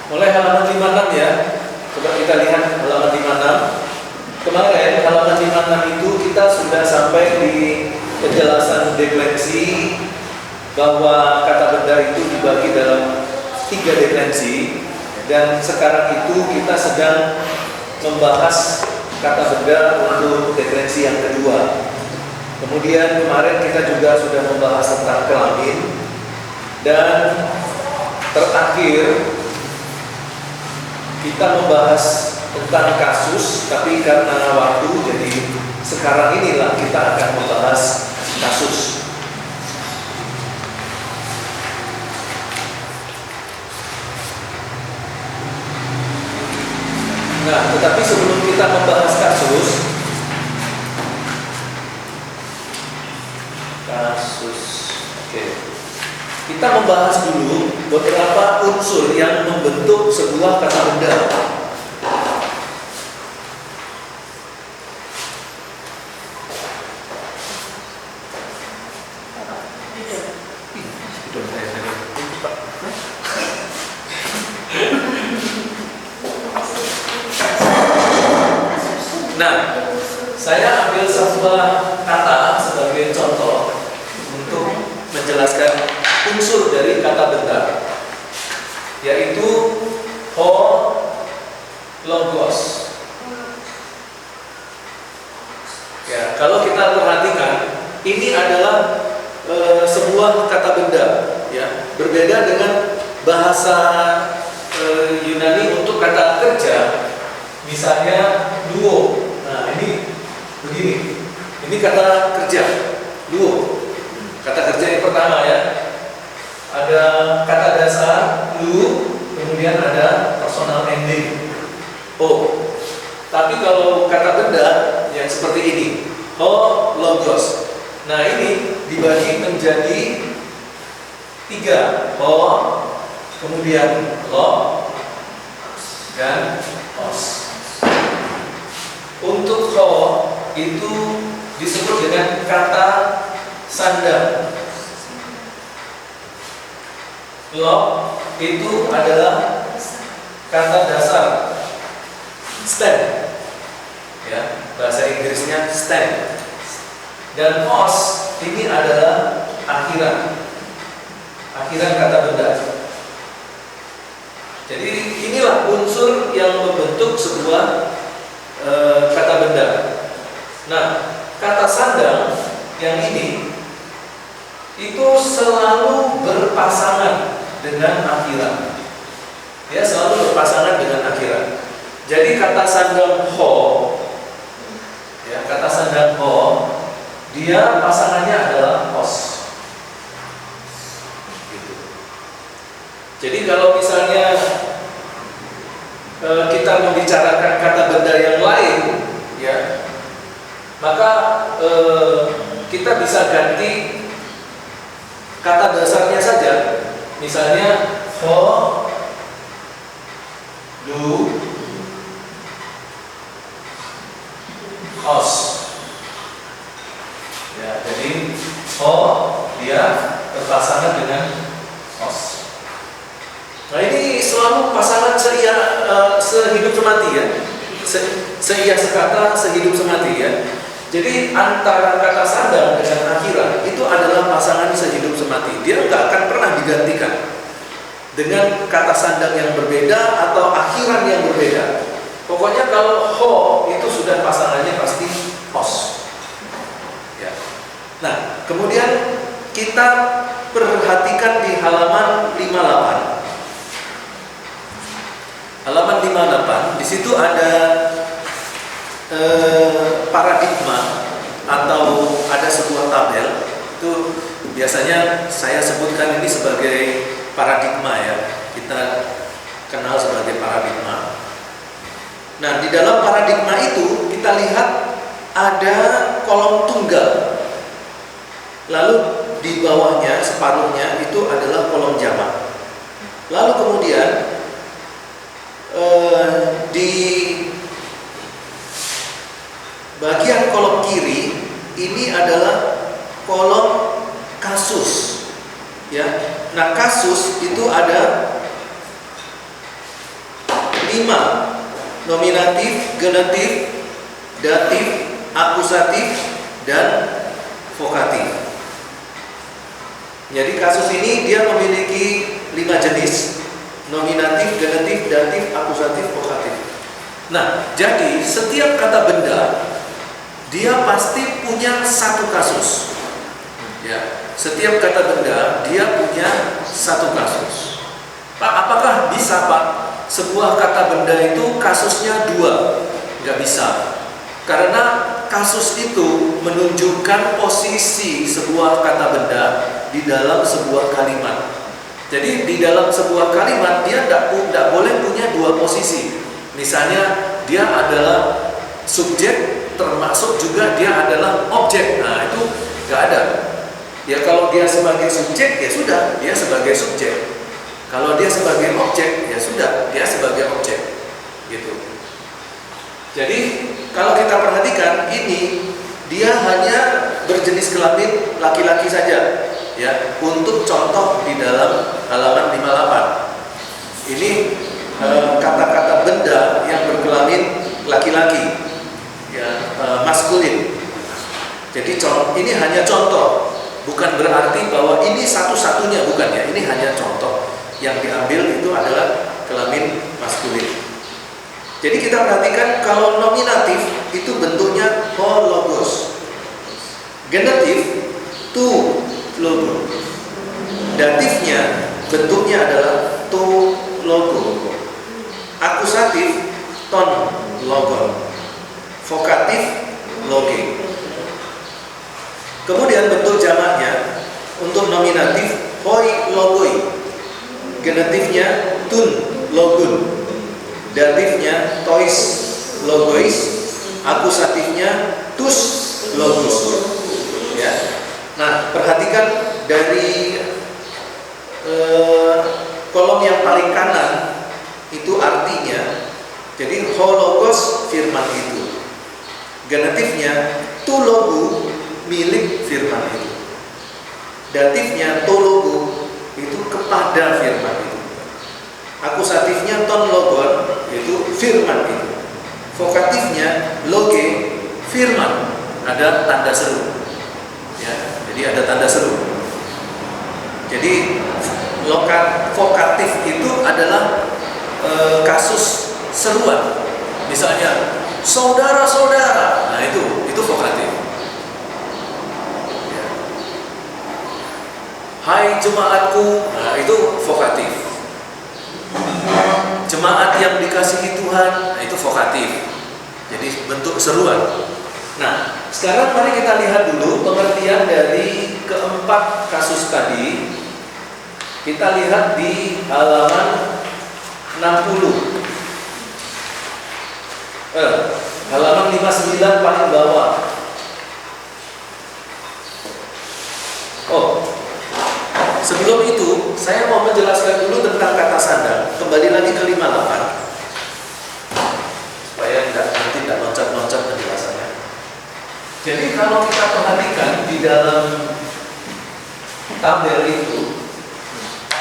Mulai halaman 56 ya. Coba kita lihat halaman 56. Kemarin halaman 56 itu kita sudah sampai di penjelasan deklensi, bahwa kata benda itu dibagi dalam 3 deklensi, dan sekarang itu kita sedang membahas kata benda untuk deklensi yang kedua. Kemudian kemarin kita juga sudah membahas tentang kelamin, dan terakhir kita membahas tentang kasus, tapi karena waktu, jadi sekarang inilah kita akan membahas kasus. Nah, tetapi sebelum kita membahas kasus, oke. Kita membahas dulu beberapa unsur yang membentuk sebuah kata benda. Nah, saya ambil sebuah kata sebagai contoh untuk menjelaskan unsur dari kata benda, yaitu ho logos. Ya, kalau kita perhatikan, ini adalah sebuah kata benda, ya, berbeda dengan bahasa Yunani untuk kata kerja, misalnya duo. Nah, ini begini. Ini kata kerja, duo. Kata kerja yang pertama ya. Ada kata dasar lu, kemudian ada personal ending o. Tapi kalau kata benda yang seperti ini, ho logos. Nah, ini dibagi menjadi 3, ho, kemudian lo, dan os. Untuk ho itu disebut dengan kata sandang. Lo itu adalah kata dasar, stand, ya, bahasa Inggrisnya stand. Dan os ini adalah akhiran kata benda. Jadi inilah unsur yang membentuk sebuah kata benda. Nah, kata sandang yang ini itu selalu berpasangan dengan akhiran. Ya, selalu berpasangan dengan akhiran. Jadi kata sandang ho, ya, kata sandang ho, dia pasangannya adalah os. Gitu. Jadi kalau misalnya kita membicarakan kata benda yang lain, ya, maka kita bisa ganti kata dasarnya saja. Misalnya ho, lu, os. Ya, jadi ho dia berpasangan dengan os. Nah, ini selalu pasangan sehidup semati ya. Seia sekata, sehidup semati ya. Jadi antara kata sandang dengan akhiran itu adalah pasangan sehidup semati. Dia nggak akan pernah digantikan dengan kata sandang yang berbeda atau akhiran yang berbeda. Pokoknya kalau ho itu sudah pasangannya pasti os. Ya. Nah, kemudian kita perhatikan di halaman 58. Halaman 58, di situ ada paradigma atau ada sebuah tabel. Itu biasanya saya sebutkan ini sebagai paradigma ya. Kita kenal sebagai paradigma. Nah, di dalam paradigma itu kita lihat ada kolom tunggal. Lalu di bawahnya separuhnya itu adalah kolom jamak. Lalu kemudian di bagian kolom kiri ini adalah kolom kasus, ya. Nah, kasus itu ada 5: nominatif, genetif, datif, akusatif, dan vokatif. Jadi kasus ini dia memiliki 5 jenis: nominatif, genetif, datif, akusatif, vokatif. Nah, jadi setiap kata benda dia pasti punya satu kasus. Ya, setiap kata benda dia punya satu kasus. Pak, apakah bisa Pak sebuah kata benda itu kasusnya 2? Nggak bisa. Karena kasus itu menunjukkan posisi sebuah kata benda di dalam sebuah kalimat. Jadi di dalam sebuah kalimat dia tidak boleh punya 2 posisi. Misalnya dia adalah subjek termasuk juga dia adalah objek. Nah, itu nggak ada. Ya kalau dia sebagai subjek ya sudah, dia sebagai subjek. Kalau dia sebagai objek ya sudah, dia sebagai objek. Gitu. Jadi kalau kita perhatikan ini dia hanya berjenis kelamin laki-laki saja, ya. Untuk contoh di dalam halaman 58. Ini kata-kata benda yang berkelamin laki-laki, ya, maskulin. Jadi ini hanya contoh, bukan berarti bahwa ini satu-satunya, bukan ya. Ini hanya contoh. Yang diambil itu adalah kelamin maskulin. Jadi kita perhatikan kalau nominatif itu bentuknya ho logos, genetif tu logo, datifnya bentuknya adalah to logo, akusatif ton logo, vokatif loge. Kemudian bentuk jamaknya untuk nominatif hoi logoi, genetifnya tun logun, datifnya tois logois, akusatifnya tus logus. Ya. Nah, perhatikan dari kolom yang paling kanan itu artinya, jadi hologos firman itu, genetifnya tu logu milik firman itu, datifnya to logu itu kepada firman itu, akusatifnya ton logon itu firman itu, vokatifnya loge firman, ada tanda seru, ya, jadi ada tanda seru. Jadi vokatif itu adalah kasus seruan, misalnya saudara-saudara, nah itu vokatif. Ya. Hai jemaatku, nah itu vokatif. Jemaat yang dikasihi Tuhan, nah itu vokatif. Jadi bentuk seruan. Nah, sekarang mari kita lihat dulu pengertian dari keempat kasus tadi. Kita lihat di halaman 60. Halaman 59 paling bawah. Oh, sebelum itu, saya mau menjelaskan dulu tentang kata sandang. Kembali lagi ke 58. Supaya nanti tidak loncat-loncat penjelasannya. Jadi kalau kita perhatikan di dalam tabel itu,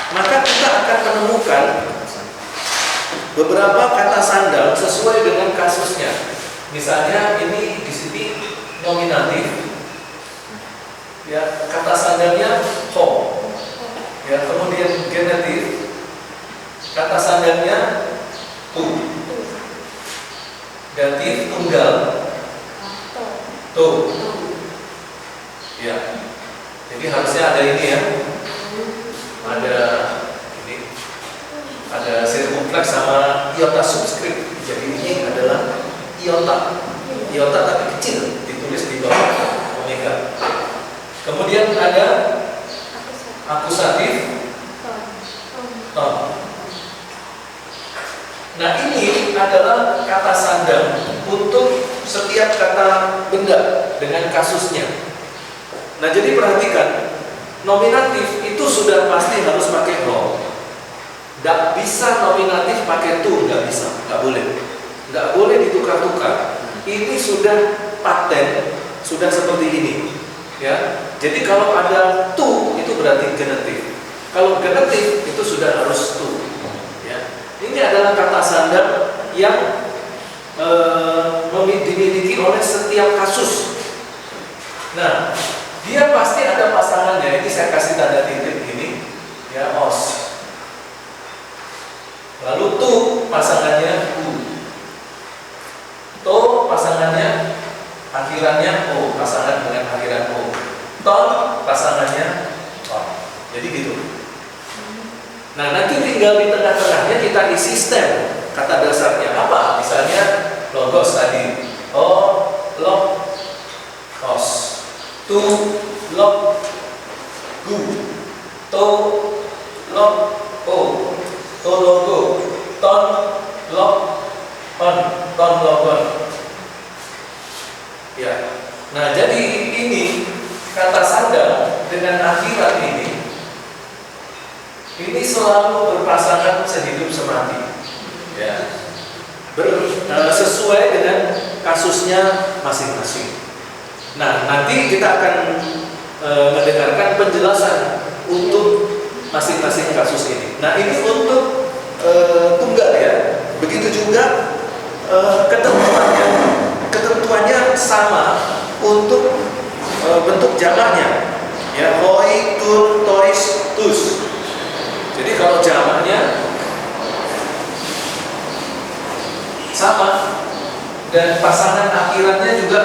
maka kita akan menemukan beberapa kata sandang sesuai dengan kasusnya. Misalnya ini di sini nominatif. Ya, kata sandangnya ho. Ya, kemudian genetif, kata sandangnya tu, datif tunggal, tu. Ya, jadi harusnya ada ini ya, ada ini, ada sirkumfleks sama iota subskrip. Jadi ini adalah iota tapi kecil, ditulis di bawah omega. Kemudian ada akusatif ton. Nah, ini adalah kata sandang untuk setiap kata benda dengan kasusnya. Nah, jadi perhatikan, nominatif itu sudah pasti harus pakai ho. Tidak bisa nominatif pakai tu, nggak bisa, nggak boleh. Nggak boleh ditukar-tukar. Ini sudah paten, sudah seperti ini. Ya, jadi kalau ada tu itu berarti genetif. Kalau genetif itu sudah harus tu. Ya, ini adalah kata sandang yang dimiliki oleh setiap kasus. Nah, dia pasti ada pasangannya. Ini saya kasih tanda titik gini, ya, os. Lalu tu pasangannya u. To pasangannya akhirannya o, pasangan dengan akhiran o. Ton pasangannya ton. Jadi gitu. Nah, nanti tinggal di tengah-tengahnya kita isi stem. Kata dasarnya apa? Misalnya logos tadi. O, log, os. Tu, log, gu. To, log, o. To, logo. Ton, log, on. Ton, logon. Ya. Nah, jadi ini kata sandang dengan akhirat ini selalu berpasangan sehidup semati, ya, sesuai dengan kasusnya masing-masing. Nah, nanti kita akan mendengarkan penjelasan untuk masing-masing kasus ini. Nah, ini untuk tunggal, ya. Begitu juga ketentuannya sama untuk bentuk jamaknya, ya, hoi, tun, tois, tus. Jadi kalau jamaknya sama dan pasangan akhirannya juga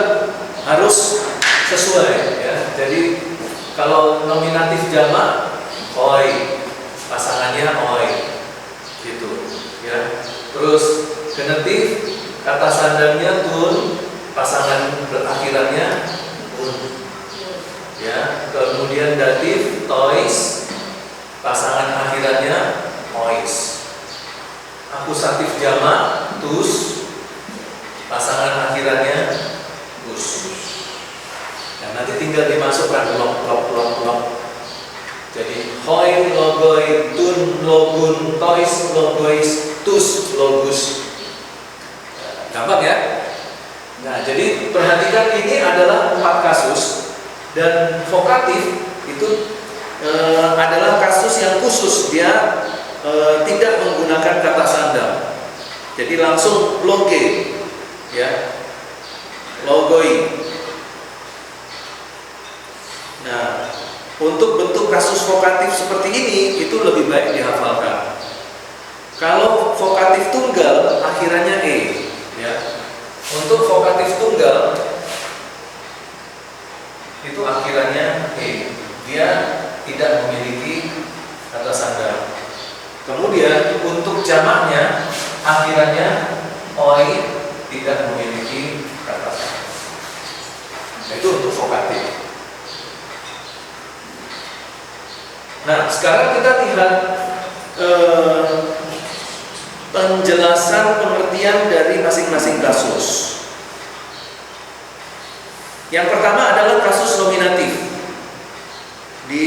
harus sesuai, ya. Jadi kalau nominatif jamak hoi, pasangannya hoi, gitu, ya. Terus genetif kata sandangnya tun, pasangan berakhirannya un, ya. Kemudian datif tois, pasangan akhirannya ois. Akusatif jamak tus, pasangan akhirannya us. Nah, nanti tinggal dimasukkan blok. Jadi hoi, logoi, tun, logun, tois, logois, tus, logus. Gampang, ya? Nah, jadi perhatikan ini adalah 4 kasus, dan vokatif itu adalah kasus yang khusus. Dia tidak menggunakan kata sandang, jadi langsung loge, ya, logoi. Nah, untuk bentuk kasus vokatif seperti ini itu lebih baik dihafalkan. Kalau vokatif tunggal akhirannya e, ya. Untuk vokatif tunggal itu akhirannya e, dia tidak memiliki kata sandang. Kemudian untuk jamaknya akhirannya oi, tidak memiliki kata sandang. Itu untuk vokatif. Nah, sekarang kita lihat penjelasan pengertian dari masing-masing kasus. Yang pertama adalah kasus nominatif di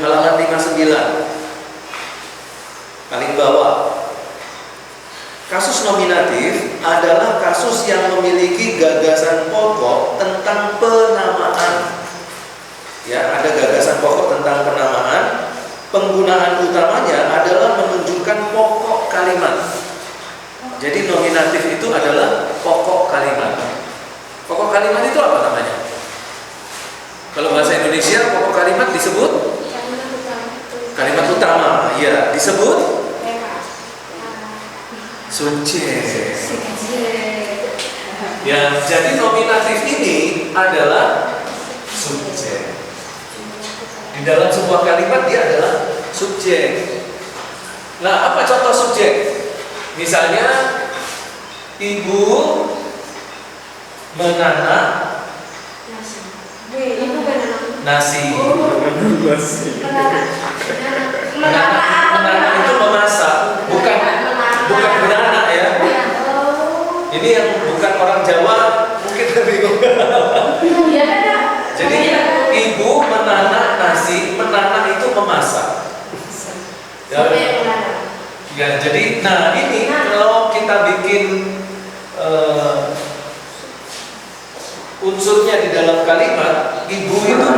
halaman 59 paling bawah. Kasus nominatif adalah kasus yang memiliki gagasan pokok tentang penamaan. Ya, ada gagasan pokok tentang penamaan. Penggunaan utamanya adalah menunjukkan pokok kalimat. Jadi nominatif itu adalah pokok kalimat. Pokok kalimat itu apa namanya? Kalau bahasa Indonesia pokok kalimat disebut kalimat utama. Ya, disebut subjek. Ya, jadi nominatif ini adalah subjek. Di dalam sebuah kalimat dia adalah subjek. Nah, apa contoh subjek? Misalnya, ibu menanam nasi. Menanam itu memasak, bukan beranak, ya. Ini yang bukan orang Jawa mungkin bingung. Jadi ibu menanam nasi, menanam itu memasak. Ya, jadi nah ini kalau kita bikin unsurnya di dalam kalimat, ibu itu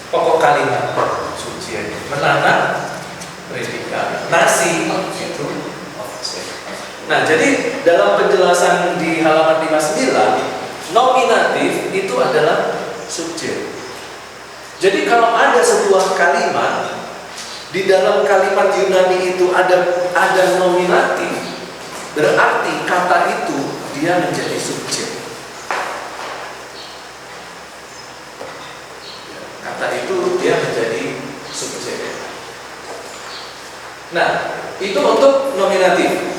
pokok kalimat, subjek. Menanam predikat, nasi itu objek. Nah, jadi dalam penjelasan di halaman 59, nominatif itu adalah subjek. Jadi kalau ada sebuah kalimat, di dalam kalimat Yunani itu ada nominatif, berarti kata itu dia menjadi subjek. Kata itu dia menjadi subjek. Nah, itu untuk nominatif.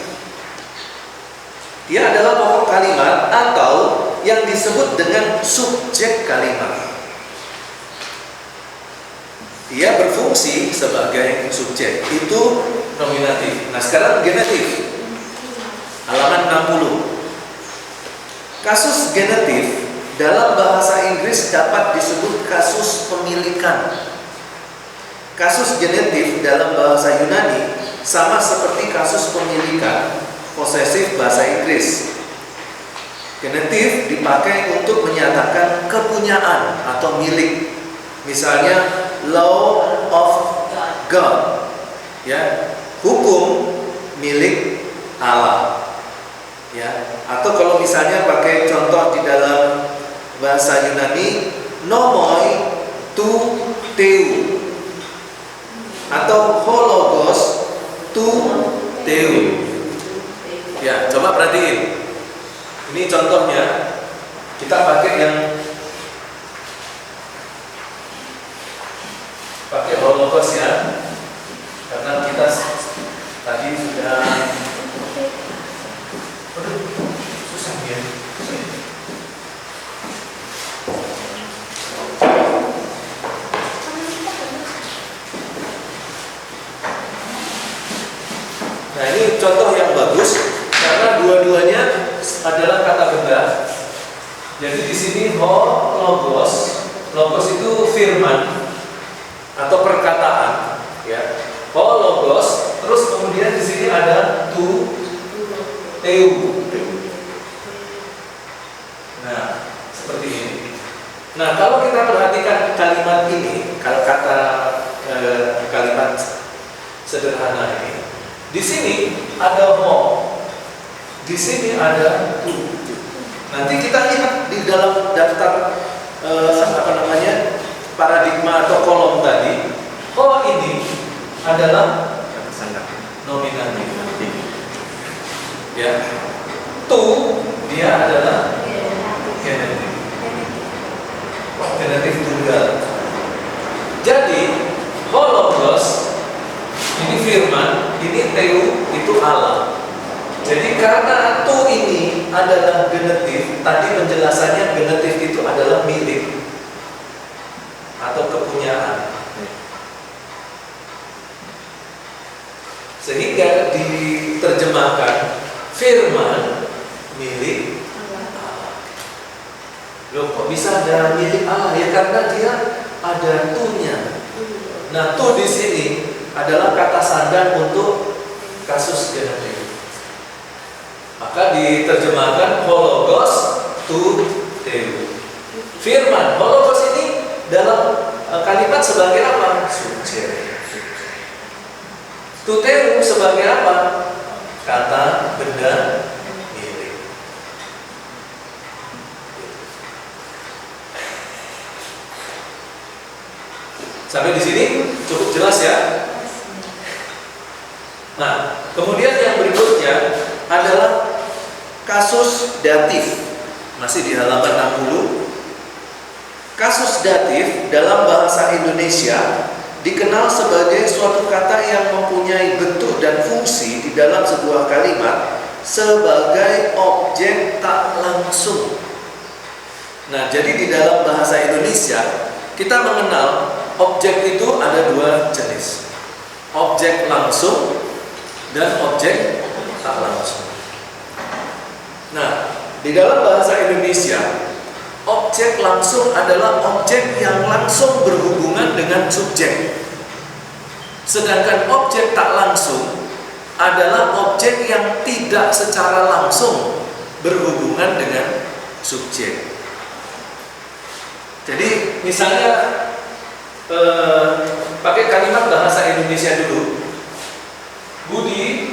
Dia adalah pokok kalimat atau yang disebut dengan subjek kalimat. Dia berfungsi sebagai subjek. Itu nominatif. Nah, sekarang genetif. Halaman 60. Kasus genetif dalam bahasa Inggris dapat disebut kasus pemilikan. Kasus genetif dalam bahasa Yunani sama seperti kasus pemilikan posesif bahasa Inggris. Genetif dipakai untuk menyatakan kepunyaan atau milik. Misalnya law of God, ya, hukum milik Allah, ya. Atau kalau misalnya pakai contoh di dalam bahasa Yunani, nomoi tu teu, atau hologos tu teu. Ya, coba perhatiin. Ini contohnya. Kita pakai yang pakai hologos ya. Karena kita tadi sudah susah ya. Nah, ini contoh yang bagus. Karena dua-duanya adalah kata benda. Jadi di sini logos itu firman atau perkataan, ya. Logos, terus kemudian di sini ada teu. Nah, seperti ini. Nah, kalau kita perhatikan kalimat ini, kalau kata kalimat sederhana ini, di sini ada di sini ada tu. Nanti kita lihat di dalam daftar paradigma atau kolom tadi. Ini adalah nominatif. Ya. Tu dia adalah genetif. Genetif tunggal. Jadi hologos ini firman, ini teu, itu Allah. Jadi karena tu ini adalah genetif, tadi penjelasannya genetif itu adalah milik atau kepunyaan. Sehingga diterjemahkan firman milik Allah. Loh, kok bisa ada milik Allah? Ya karena dia ada tu-nya. Nah, tu di sini adalah kata sandang untuk kasus genetik. Maka diterjemahkan hologos tu teu. Firman hologos ini dalam kalimat sebagai apa? Subjek. Tu teu sebagai apa? Kata benda milik. Sampai di sini cukup jelas ya. Nah, kemudian yang berikutnya adalah kasus datif. Masih di halaman 60. Kasus datif dalam bahasa Indonesia dikenal sebagai suatu kata yang mempunyai bentuk dan fungsi di dalam sebuah kalimat sebagai objek tak langsung. Nah, jadi di dalam bahasa Indonesia kita mengenal objek itu ada dua jenis. Objek langsung dan objek tak langsung. Nah, di dalam bahasa Indonesia, objek langsung adalah objek yang langsung berhubungan dengan subjek. Sedangkan objek tak langsung adalah objek yang tidak secara langsung berhubungan dengan subjek. Jadi misalnya pakai kalimat bahasa Indonesia dulu. Budi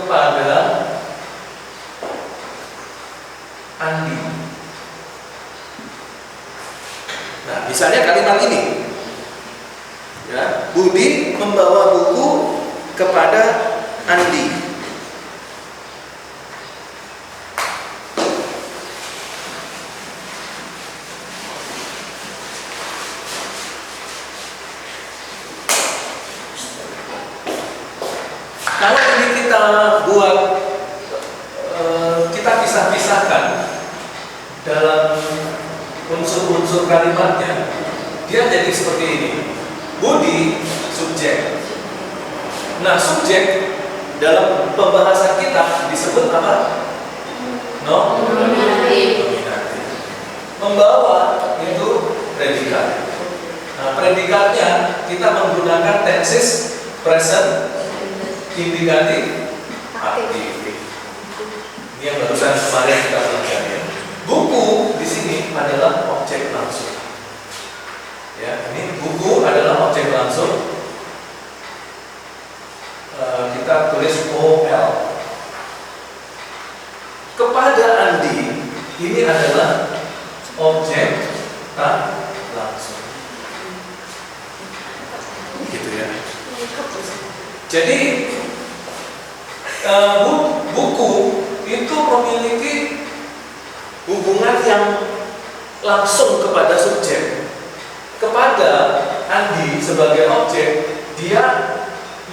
kepada Andi. Nah, misalnya kalimat ini, ya, Budi membawa buku kepada Andi. Kalau ini kita buat, kita pisah-pisahkan dalam unsur-unsur kalimatnya, dia jadi seperti ini. Budi, subjek. Nah, subjek dalam pembahasan kita disebut apa? Nominatif. Membawa itu predikat. Nah, predikatnya kita menggunakan tenses present indikatif aktif. Ini yang barusan kemarin kita pelajari. Buku di sini adalah objek langsung. Ya, ini buku adalah objek langsung. Kita tulis OL. Kepada Andi, ini adalah objek tak langsung. Gitu ya. Jadi buku itu memiliki hubungan yang langsung kepada subjek. Kepada Andi sebagai objek, dia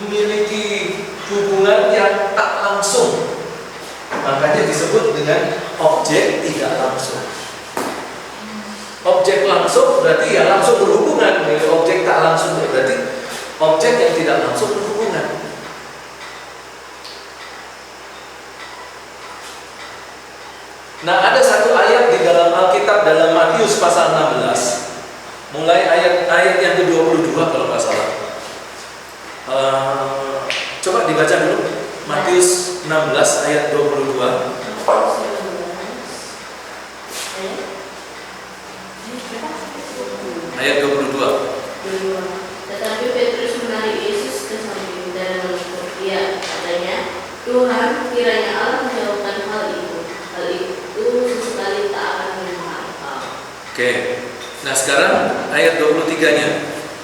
memiliki hubungan yang tak langsung. Makanya disebut dengan objek tidak langsung. Objek langsung berarti ya langsung berhubungan. Objek tak langsung berarti objek yang tidak langsung berhubungan. Nah, ada satu ayat di dalam Alkitab dalam Matius pasal 16. Mulai ayat yang ke-22 kalau nggak salah. Coba dibaca dulu. Matius 16 ayat 22. Ayat 22. Tetapi Petrus menarik Yesus ke samping dan menegur dia, katanya, Tuhan, kiranya Allah menjauhkan hal itu. Hal itu sesekali tak akan menimpa engkau. Oke. Nah, sekarang ayat 23-nya.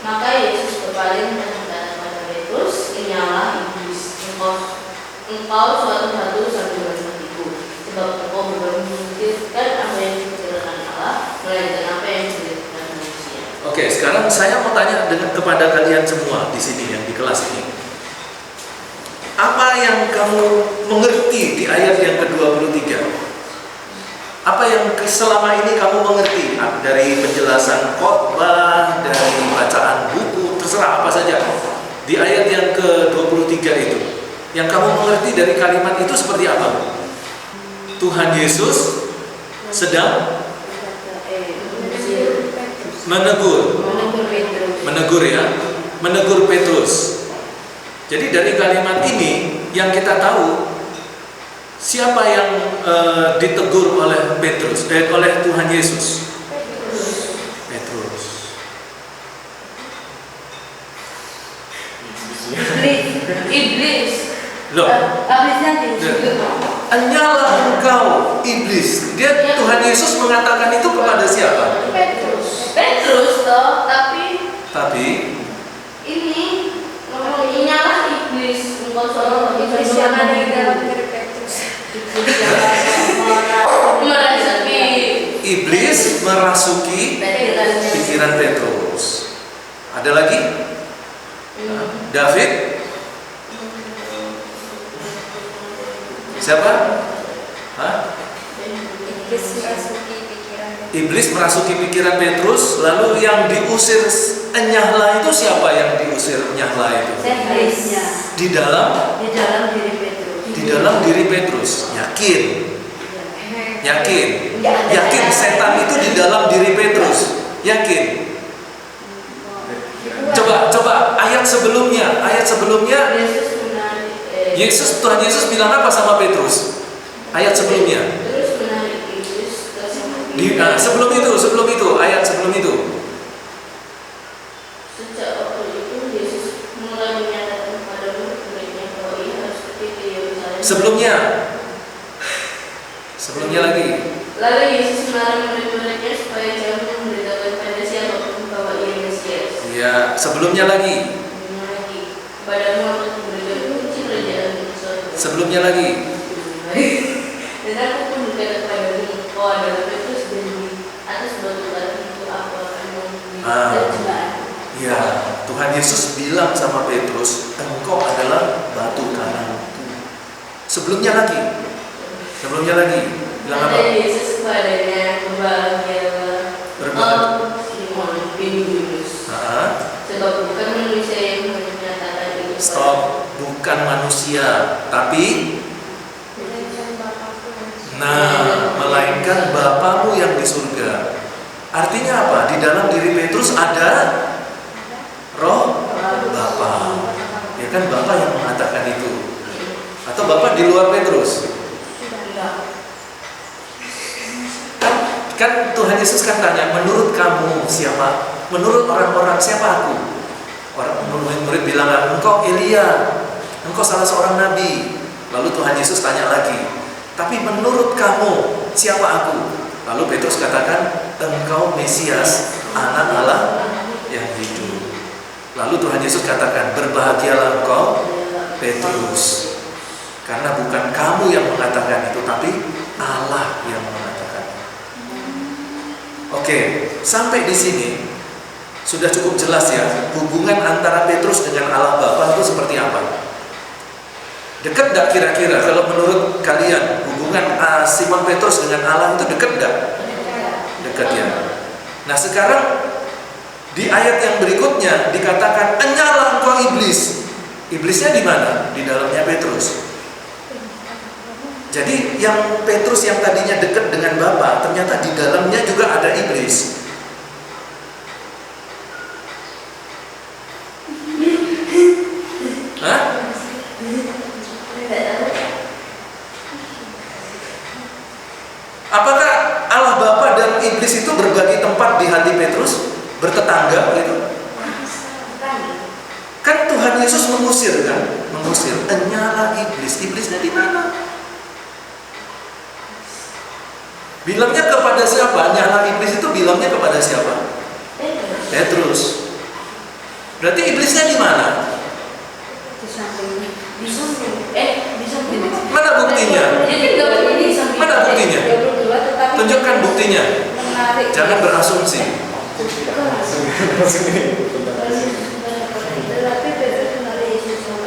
Maka Yesus berpaling dan berkata kepada Petrus, Inyalah iblis, engkau suatu batu sandungan hatiku, sebab engkau belum memikirkan apa yang dipikirkan Allah, melainkan apa yang dipikirkan manusia. Oke, sekarang saya mau tanya kepada kalian semua di sini yang di kelas ini. Apa yang kamu mengerti di ayat yang ke-23? Apa yang selama ini kamu mengerti dari penjelasan khotbah, dari bacaan buku, terserah apa saja. Di ayat yang ke-23 itu, yang kamu mengerti dari kalimat itu seperti apa? Tuhan Yesus sedang menegur Petrus. Jadi dari kalimat ini yang kita tahu siapa yang ditegur oleh Petrus, oleh Tuhan Yesus? Petrus. Iblis. Loh. Enyalah engkau iblis. Dia Tuhan Yesus mengatakan itu kepada siapa? Petrus toh, tapi ini inyalah iblis, engkau seorang iblis yang ada di dalam diri Petrus. Iblis merasuki pikiran Petrus. Ada lagi? David? Siapa? Hah? Iblis merasuki pikiran Petrus. Lalu yang diusir Nyahla itu siapa yang diusir Nyahla itu? Di dalam diri Petrus. Di dalam diri Petrus. Yakin setan itu di dalam diri Petrus. Yakin. Coba ayat sebelumnya. Tuhan Yesus bilang apa sama Petrus? Ayat sebelumnya. Sebelum itu, ayat sebelum itu. Sejak waktu itu Yesus mulai menyatakan kepada murid-muridnya bahwa ia harus pergi ke Yerusalem Sebelumnya lagi. Lalu Yesus melarang murid-muridnya supaya jangan memberitahukan pada siapapun bahwa ia Mesias. Ya, sebelumnya lagi. Kepadamu aku memberikan kunci kerajaan surga. Sebelumnya lagi. Dan aku pun berkata kepadamu, oh adalah Petrus dan di atas batu batu itu aku akan memberikan jembatan. Ya, Tuhan Yesus bilang sama Petrus, engkau adalah batu karangku. Sebelumnya lagi. Bilang apa? Kata Yesus kepadanya, berbahagialah engkau Simon bin Yunus. Sebab bukan manusia yang menyatakan itu. Stop, bukan manusia, tapi melainkan Bapamu yang di surga. Artinya apa? Di dalam diri Petrus ada roh Bapa. Ya kan Bapa yang mengatakan itu. Atau Bapa di luar Petrus? Kan Tuhan Yesus kan tanya, menurut kamu siapa? Menurut orang-orang siapa aku? Orang murid bilang, engkau Elia, engkau salah seorang nabi. Lalu Tuhan Yesus tanya lagi, tapi menurut kamu siapa aku? Lalu Petrus katakan, engkau Mesias, anak Allah yang hidup. Lalu Tuhan Yesus katakan, berbahagialah engkau Petrus, karena bukan kamu yang mengatakan itu, tapi Allah yang mengatakan. Oke, sampai di sini sudah cukup jelas ya, hubungan antara Petrus dengan Allah Bapa itu seperti apa? Dekat enggak kira-kira kalau menurut kalian hubungan Simon Petrus dengan Allah itu dekat enggak? Dekat ya. Nah sekarang di ayat yang berikutnya dikatakan, enyalah engkau iblis. Iblisnya di mana? Di dalamnya Petrus. Jadi yang Petrus yang tadinya dekat dengan Bapa, ternyata di dalamnya juga ada iblis. Hah? Apakah Allah Bapa dan iblis itu berbagi tempat di hati Petrus? Bertetangga gitu? Kan Tuhan Yesus mengusir kan? Mengusir, enyalah iblis. Iblisnya di mana? Bilangnya kepada siapa? Nyala iblis itu bilangnya kepada siapa? Petrus. Berarti iblisnya di mana? Di samping. Mana buktinya? Mana buktinya? Tunjukkan buktinya. Jangan berasumsi.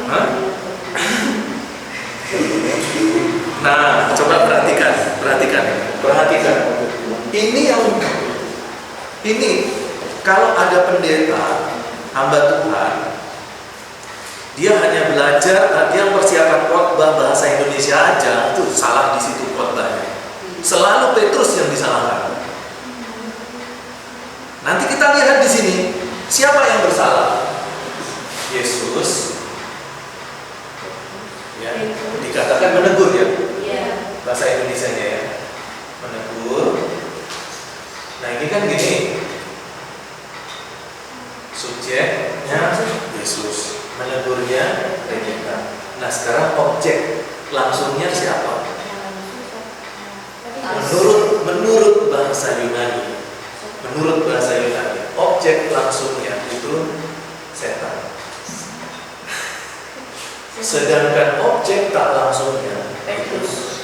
Hah? Nah, coba perhatikan. Ini kalau ada pendeta, hamba Tuhan, dia hanya belajar, dia persiapan khotbah bahasa Indonesia aja, itu salah di situ khotbahnya. Selalu Petrus yang disalahkan. Nanti kita lihat di sini, siapa yang bersalah? Yesus. Ya, dikatakan menegur ya. Bahasa Indonesianya ya. Menegur. Nah, ini kan gini. Subjeknya Yesus, menegurnya pendeta. Nah, sekarang objek langsungnya siapa? Menurut bahasa Yunani. Objek langsungnya itu setan. Sedangkan objek tak langsungnya Petrus.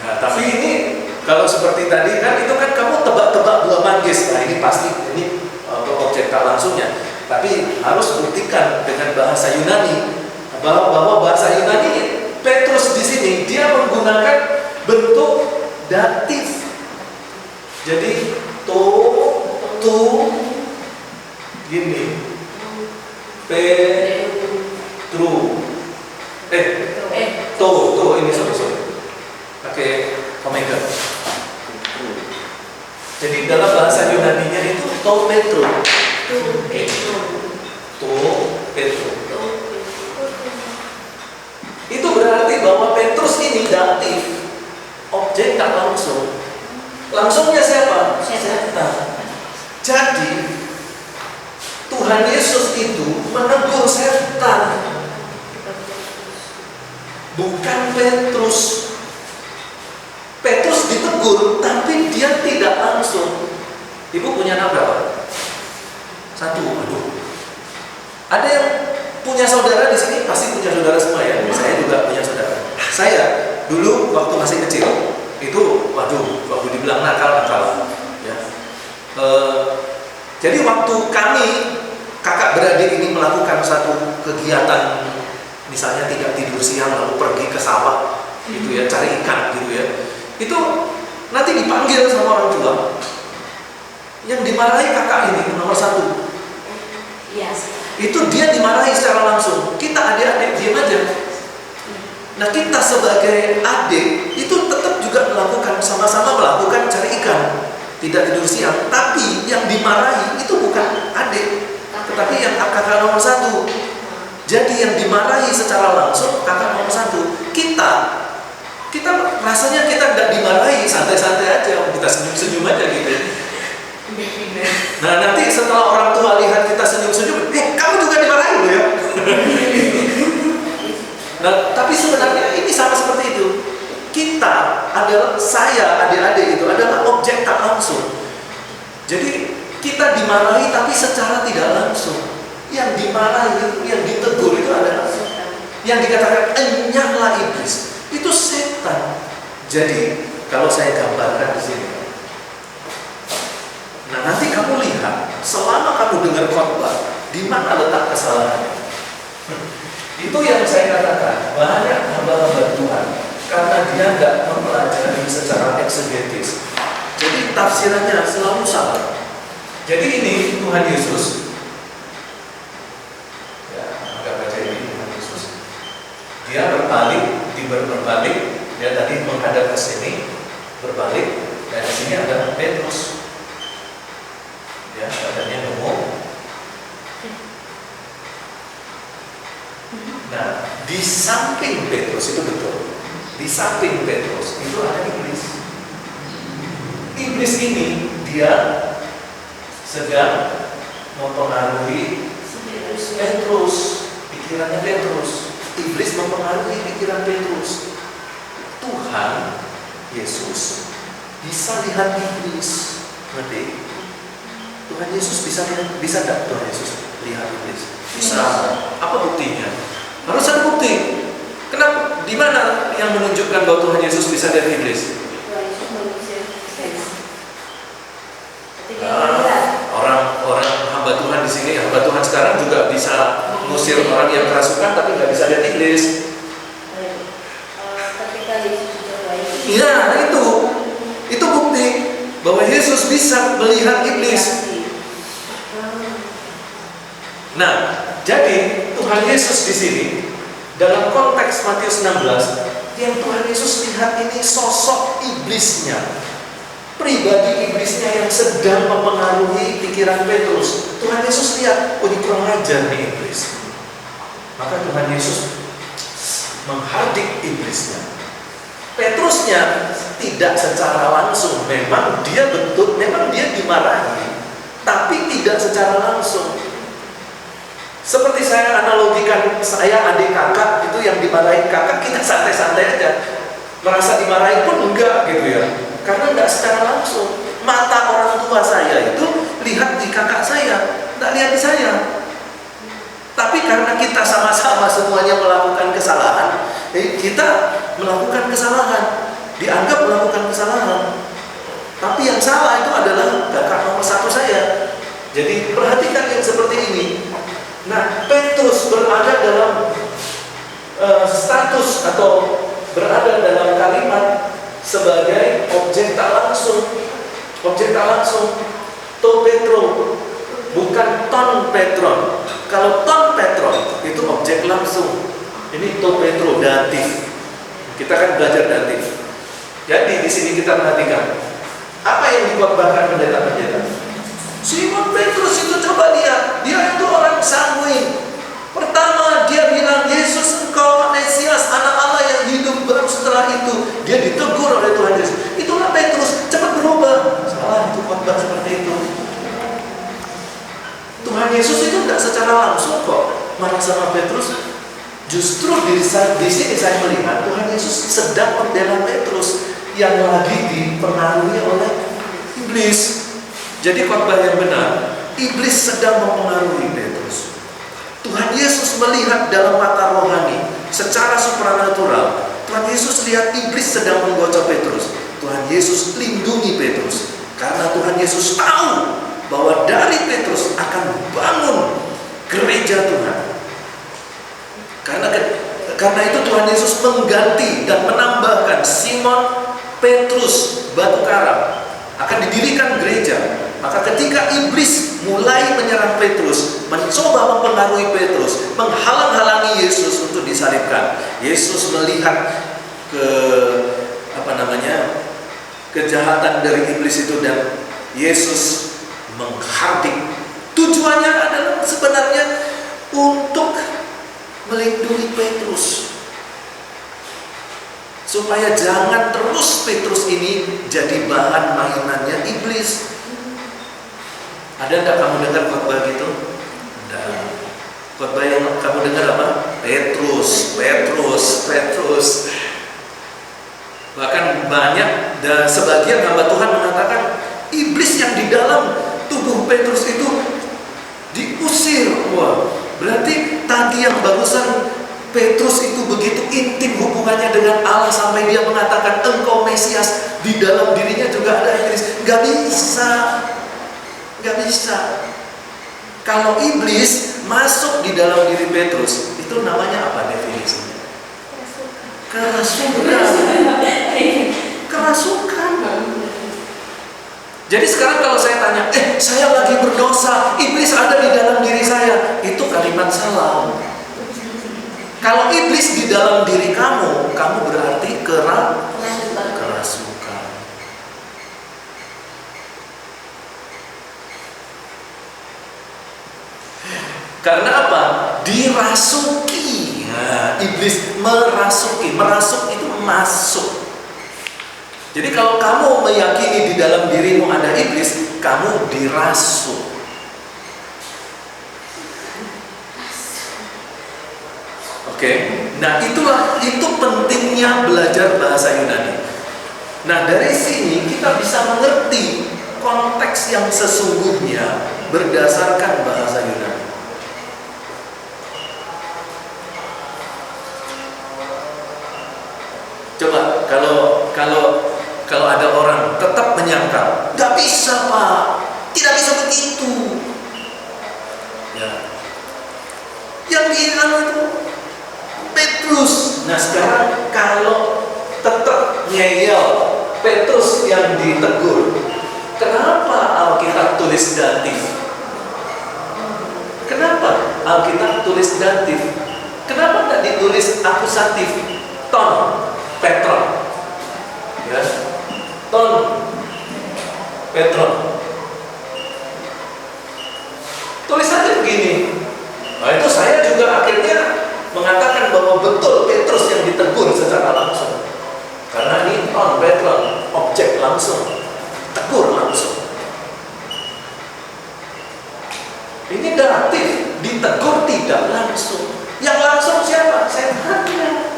Nah, tapi ini kalau seperti tadi kan itu kan kamu tebak-tebak buah manggis. Nah, ini pasti ini objek tak langsungnya. Tapi harus buktikan dengan bahasa Yunani bahwa bahasa Yunani Petrus di sini dia menggunakan bentuk datif. Jadi tu gini. To ini sorry. Pakai omega. Jadi dalam bahasa Yunaninya itu to Petro. Itu berarti bahwa Petrus ini datif, objek tak langsung. Langsungnya siapa? Setan. Jadi Tuhan Yesus Yesus itu menegur setan, bukan Petrus. Petrus ditegur, tapi dia tidak langsung. Ibu punya anak berapa? 1. Aduh. Ada yang punya saudara di sini? Pasti punya saudara semua ya. Saya juga punya saudara. Saya dulu waktu masih kecil itu, waduh, waktu dibilang nakal. Ya. Jadi waktu kami kakak beradik ini melakukan satu kegiatan, misalnya tidak tidur siang lalu pergi ke sawah, gitu ya, cari ikan, gitu ya. Itu nanti dipanggil sama orang tua. Yang dimarahi kakak ini nomor 1. Yes. Itu dia dimarahi secara langsung. Kita adik-adik diam aja. Nah, kita sebagai adik itu tetap juga melakukan, sama-sama melakukan cari ikan, tidak tidur siang. Tapi yang dimarahi itu bukan adik, tetapi yang kakak nomor 1. Jadi yang dimarahi secara langsung kakak nomor 1. Kita rasanya kita nggak dimarahi, santai-santai aja, kita senyum-senyum aja gitu. Nah, nanti setelah orang tua lihat kita senyum-senyum, kamu juga dimarahi loh ya. Nah, tapi sebenarnya ini sama seperti itu. Kita adalah, saya, adik-adik itu adalah objek tak langsung. Jadi kita dimarahi tapi secara tidak langsung. Yang dimarahi, yang ditegur itu adalah yang dikatakan enyahlah iblis. Itu setan. Jadi kalau saya gambarkan di sini, nah nanti kamu lihat, selama kamu dengar khotbah, di mana letak kesalahan? Itu yang saya katakan, banyak hamba-hamba Tuhan karena dia tidak mempelajari secara eksegetis. Jadi tafsirannya selalu salah. Jadi ini Tuhan Yesus, ya, agak baca ini Tuhan Yesus. Dia berbalik, dia tadi menghadap ke sini, berbalik, dan di sini ada Petrus. Ya, badannya gemuk. Nah, di samping Petrus itu betul. Di samping Petrus itu ada iblis. Iblis ini dia sedang mempengaruhi Petrus, pikirannya Petrus. Iblis mempengaruhi pikiran Petrus. Tuhan Yesus bisa lihat iblis, ngerti? Tuhan Yesus bisa tidak Tuhan Yesus lihat iblis? Bisa. Apa buktinya? Harus ada bukti. Kenapa? Di mana yang menunjukkan bahwa Tuhan Yesus bisa lihat iblis? Orang hamba Tuhan di sini, hamba Tuhan sekarang juga bisa mengusir orang yang kerasukan, tapi nggak bisa lihat iblis. Iya, itu bukti bahwa Yesus bisa melihat iblis. Nah, jadi Tuhan Yesus di sini dalam konteks Matius 16, yang Tuhan Yesus lihat ini sosok iblisnya, pribadi iblisnya yang sedang mempengaruhi pikiran Petrus. Tuhan Yesus lihat, ini kurang ajar nih iblis. Maka Tuhan Yesus menghardik iblisnya. Petrusnya tidak secara langsung, memang dia dimarahi, tapi tidak secara langsung. Seperti saya analogikan, saya adik kakak itu yang dimarahi kakak, kita santai-santai aja, merasa dimarahi pun enggak gitu ya, karena enggak secara langsung. Mata orang tua saya itu lihat di kakak saya, enggak lihat di saya. Tapi karena kita sama-sama semuanya melakukan kesalahan, kita melakukan kesalahan, dianggap melakukan kesalahan. Tapi yang salah itu adalah kakak nomor 1 saya. Jadi perhatikan yang seperti ini. Nah, Petrus berada dalam status atau berada dalam kalimat sebagai objek tak langsung. Objek tak langsung. To Petro, bukan ton Petron. Kalau ton Petron itu objek langsung. Ini to Petro, datif. Kita kan belajar datif. Jadi di sini kita perhatikan apa yang dikhotbahkan pendeta-pendeta. Simon Petrus itu, coba lihat, dia itu orang sanguin. Pertama dia bilang, Yesus engkau Mesias, anak Allah yang hidup. Baru setelah itu dia ditegur oleh Tuhan Yesus. Itulah Petrus, cepat berubah. Salah itu khotbah seperti itu. Tuhan Yesus itu tidak secara sama Petrus, justru di sini saya melihat Tuhan Yesus sedang membela Petrus yang lagi dipengaruhi oleh iblis. Jadi khotbah yang benar, iblis sedang mempengaruhi Petrus. Tuhan Yesus melihat dalam mata rohani secara supranatural. Tuhan Yesus lihat iblis sedang menggocok Petrus. Tuhan Yesus lindungi Petrus karena Tuhan Yesus tahu bahwa dari Petrus akan bangun gereja Tuhan. Karena itu Tuhan Yesus mengganti dan menambahkan Simon Petrus batu karang, akan didirikan gereja. Maka ketika iblis mulai menyerang Petrus, mencoba mempengaruhi Petrus, menghalang-halangi Yesus untuk disalibkan, Yesus melihat kejahatan dari iblis itu dan Yesus menghardik. Tujuannya adalah sebenarnya untuk melindungi Petrus, supaya jangan terus Petrus ini jadi bahan mainannya iblis. Ada enggak kamu dengar khotbah gitu? Enggak. Khotbah yang kamu dengar apa? Petrus. Bahkan banyak dan sebagian hamba Tuhan mengatakan iblis yang di dalam tubuh Petrus itu diusir. Wah, berarti tadi yang barusan Petrus itu begitu intim hubungannya dengan Allah sampai dia mengatakan engkau Mesias, di dalam dirinya juga ada iblis. Gak bisa. Kalau iblis masuk di dalam diri Petrus, itu namanya apa definisinya? Kerasukan. Jadi sekarang kalau saya tanya, saya lagi berdosa, iblis ada di dalam diri saya, itu kalimat salah. Kalau iblis di dalam diri kamu berarti kerasukan. Karena apa? Dirasuki. Nah, iblis merasuki. Merasuk itu masuk. Jadi kalau kamu meyakini di dalam dirimu ada iblis, kamu dirasuk. Oke. Nah, itu pentingnya belajar bahasa Yunani. Nah, dari sini kita bisa mengerti konteks yang sesungguhnya berdasarkan bahasa Yunani. Coba kalau ada orang tetap menyangkal, nggak bisa Pak, tidak bisa begitu. Ya. Yang dihilang itu Petrus. Nah sekarang kalau tetap ngeyel Petrus yang ditegur, kenapa Alkitab tulis datif? Kenapa Alkitab tulis datif? Kenapa tidak ditulis akusatif? Ton, Petron, ya, ton, Petron. Tulis aja begini. Nah itu saya juga akhirnya mengatakan bahwa betul Petrus yang ditegur secara langsung. Karena ini ton, Petron, objek langsung, tegur langsung. Ini datif, ditegur tidak langsung. Yang langsung siapa? Setannya.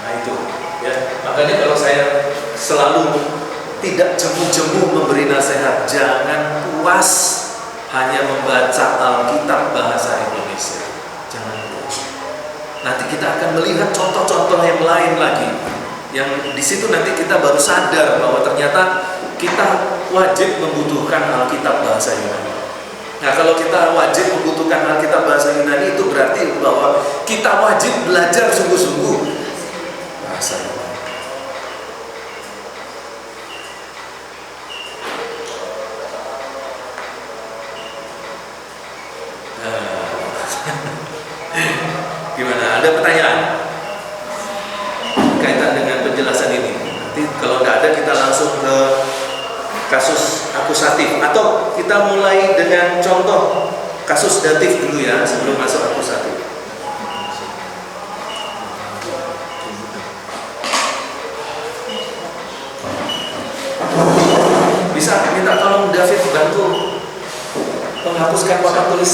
Nah itu, ya. Makanya kalau saya selalu tidak jemu-jemu memberi nasihat, jangan puas hanya membaca Alkitab bahasa Indonesia. Jangan puas. Nanti kita akan melihat contoh-contoh yang lain lagi. Yang di situ nanti kita baru sadar bahwa ternyata kita wajib membutuhkan Alkitab bahasa Yunani. Nah, kalau kita wajib membutuhkan Alkitab bahasa Yunani, itu berarti bahwa kita wajib belajar sungguh-sungguh bahasa Yunani. Gimana? Ada pertanyaan kaitan dengan penjelasan ini? Nanti kalau tidak ada, kita langsung ke kasus akusatif, atau kita mulai dengan contoh kasus datif dulu ya sebelum masuk akusatif. Bisa minta tolong David bantu menghapuskan papan tulis?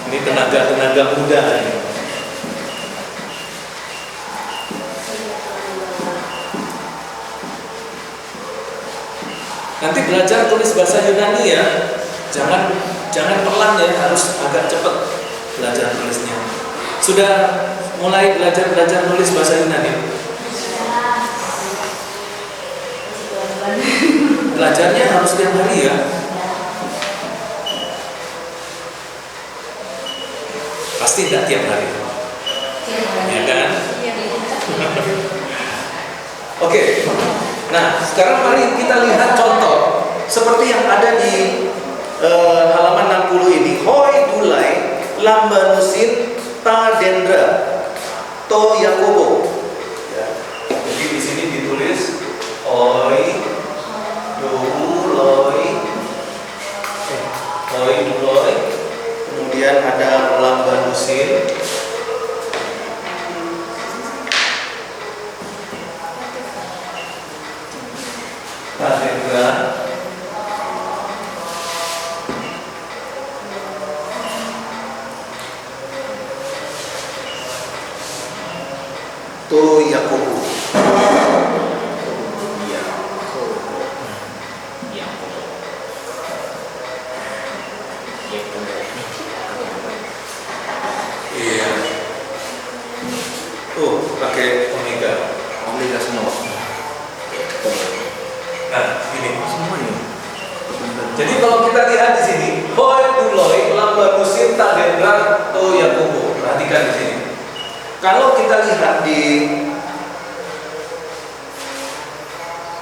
Ini tenaga muda ini. Nanti belajar tulis bahasa Yunani ya, jangan pelan ya, harus agak cepat belajar tulisnya. Sudah mulai belajar nulis bahasa Yunani? Belajarnya harus tiap hari ya. Pasti tidak tiap hari, ya kan? Oke. Nah, sekarang mari kita lihat contoh seperti yang ada di halaman 60 ini. Hoi dulai lambanusin ta dendra to Yakobo. Ya. Jadi di sini ditulis hoi duloi, kemudian ada lambanusin. Tadendra to Yakobo. Iya. Pakai omega semua. Nah, ini semuanya. Jadi kalau kita lihat di sini, hoi duloi lambanusin tadendra to Yakobo. Perhatikan di sini. Kalau kita lihat di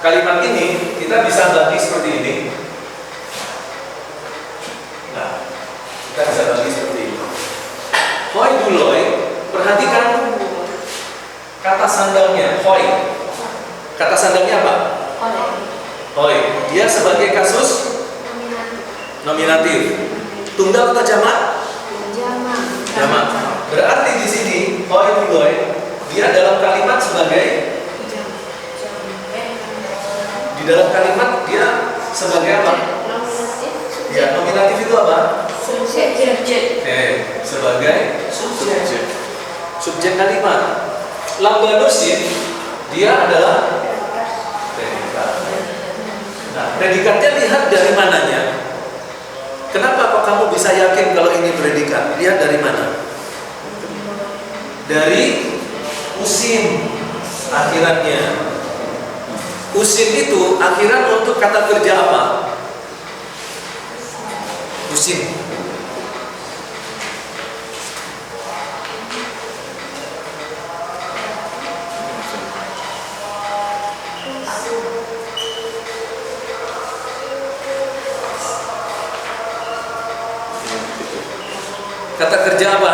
kalimat ini, kita bisa bagi seperti ini. Nah, kita bisa bagi seperti ini. Hoi duloi, perhatikan kata sandalnya, hoi. Kata sandalnya apa? Hoi. Dia sebagai kasus nominatif. Tunggal atau jamak? Jamak. Berarti di sini hoi duloi, dia dalam kalimat sebagai di dalam kalimat dia sebagai apa? Ya, nominatif itu apa? Subjek. Sebagai subjek kalimat. Lambanusin dia adalah predikat. Nah, predikatnya lihat dari mananya. Kenapa kok kamu bisa yakin kalau ini predikat? Lihat dari mana? Dari usin akhirannya. Usin itu akhiran untuk kata kerja apa? Usin. Kata kerja apa?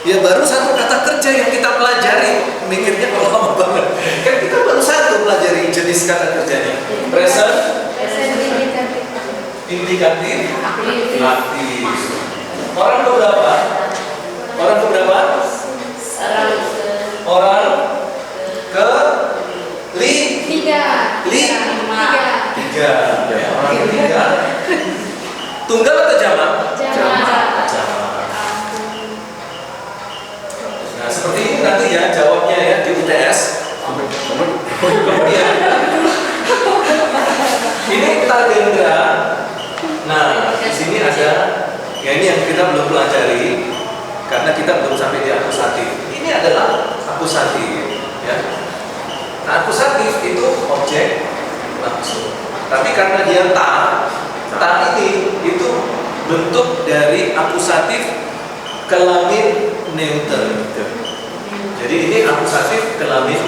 Ya baru satu kata kerja yang kita pelajari. Mikirnya kalau lama banget. Kan kita baru satu pelajari jenis kata kerjanya. Present, indikatif, aktif. Orang keberapa? Orang keberapa? Orang ke tiga. Ya, orang ketiga. Tunggal atau jamak? Jamak. Nah, seperti ini nanti ya jawabnya ya di UTS. Kemudian ini tadendra. Nah, di sini ada ya ini yang kita belum pelajari karena kita belum sampai di akusatif. Ini adalah akusatif ya. Nah, akusatif itu objek langsung. Tapi karena dia ta ini itu bentuk dari akusatif kelamin neuter. Jadi ini akusatif kelamin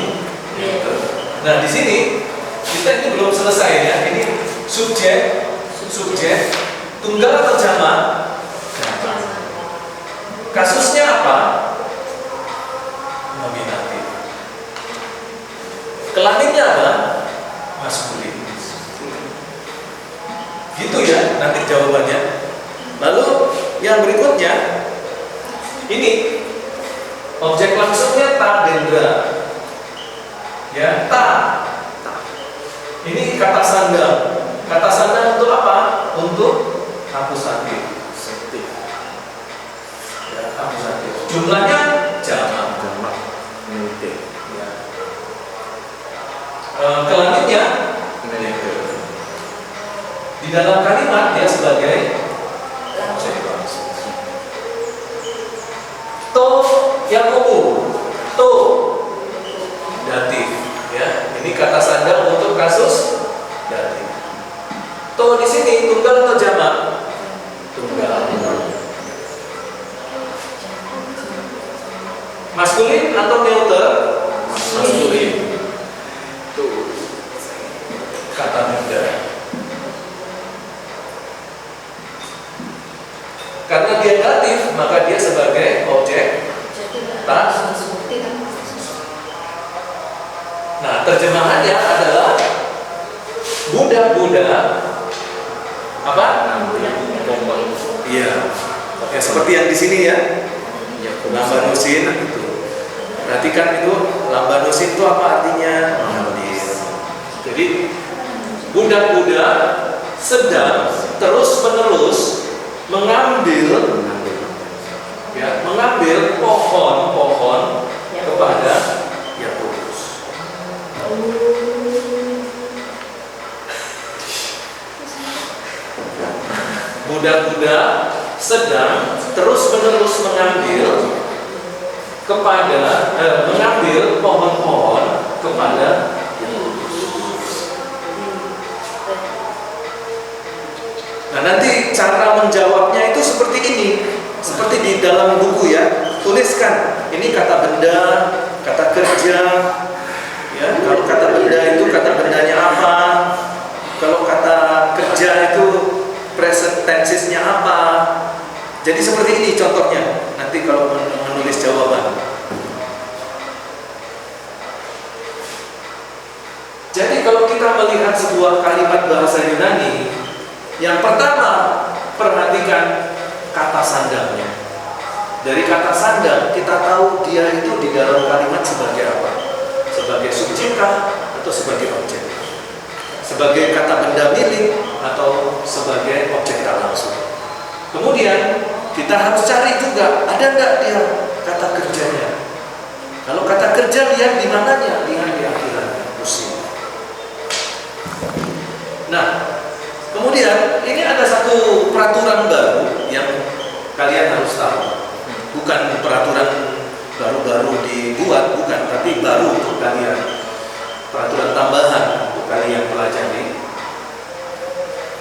neuter. Nah, di sini kita ini belum selesai ya. Ini subjek tunggal atau jamak? Kasusnya apa? Nominatif. Kelaminnya apa? Maskulin. Gitu ya, nanti jawabannya. Lalu yang berikutnya ini objek langsungnya tadendra. Ya, sandang. Kata sandang untuk apa? Untuk akusatif. Ya, akusatif. Jumlahnya jamak. Ya. Kelanjutnya di dalam kalimat dia sebagai to Yakobo, to datif. Ya, ini kata sandang untuk kasus datif. To di sini tunggal atau jamak? Tunggal. Maskulin atau neuter? Maskulin. Tuh. Kata benda. Karena dia datif, maka dia sebagai objek tak. Nah, terjemahannya adalah budak-budak apa? Iya. Ya, seperti yang di sini ya. Lambanusin itu. Perhatikan itu, lambanusin itu apa artinya? Mengambil. Jadi budak-budak sedang terus-menerus mengambil pohon-pohon kepada Yakobus. Budak-budak sedang terus-menerus mengambil pohon-pohon kepada Nah, nanti cara menjawabnya itu seperti ini, seperti di dalam buku ya. Tuliskan, ini kata benda, kata kerja. Ya, kalau kata benda itu kata bendanya apa? Kalau kata kerja itu present tense-nya apa? Jadi seperti ini contohnya. Nanti kalau menulis jawaban. Jadi kalau kita melihat sebuah kalimat bahasa Yunani, yang pertama, perhatikan kata sandangnya. Dari kata sandang, kita tahu dia itu di dalam kalimat sebagai apa? Sebagai subjek atau sebagai objek? Sebagai kata benda milik atau sebagai objek tak langsung? Kemudian, kita harus cari juga, ada nggak dia kata kerjanya? Kalau kata kerja, lihat di mananya? Lihat di akhirannya, musim. Nah, kemudian ini ada satu peraturan baru yang kalian harus tahu. Bukan peraturan baru-baru dibuat, bukan, tapi baru untuk kalian. Peraturan tambahan untuk kalian pelajari.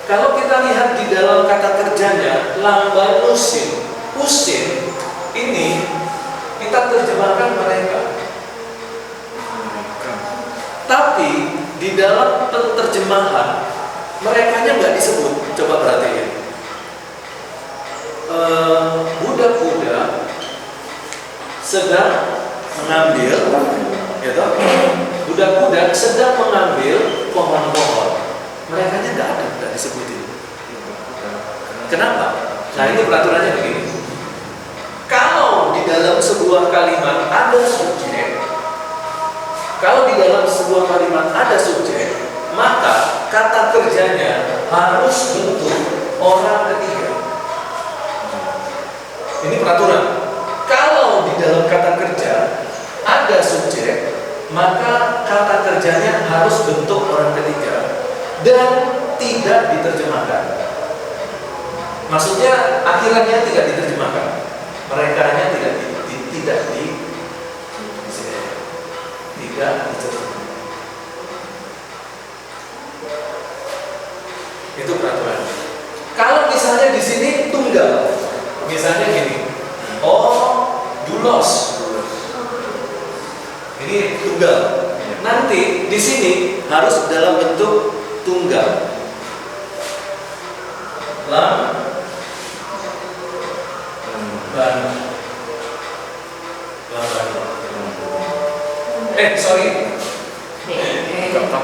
Kalau kita lihat di dalam kata kerjanya, lambanusin, usin, ini kita terjemahkan mereka. Tapi di dalam terjemahan merekanya nggak disebut. Coba perhatiin. Budak-budak sedang mengambil, ya toh? Budak-budak sedang mengambil pohon-pohon. Merekanya nggak ada, nggak disebutin. Kenapa? Nah, ini peraturannya begini. Kalau di dalam sebuah kalimat ada subjek, maka kata kerjanya harus bentuk orang ketiga. Ini peraturan. Kalau di dalam kata kerja ada subjek, maka kata kerjanya harus bentuk orang ketiga dan tidak diterjemahkan. Maksudnya akhirannya tidak diterjemahkan, merekanya tidak diterjemahkan. Itu peraturan. Kalau misalnya di sini tunggal, misalnya gini, dulos, ini tunggal. Nanti di sini harus dalam bentuk tunggal.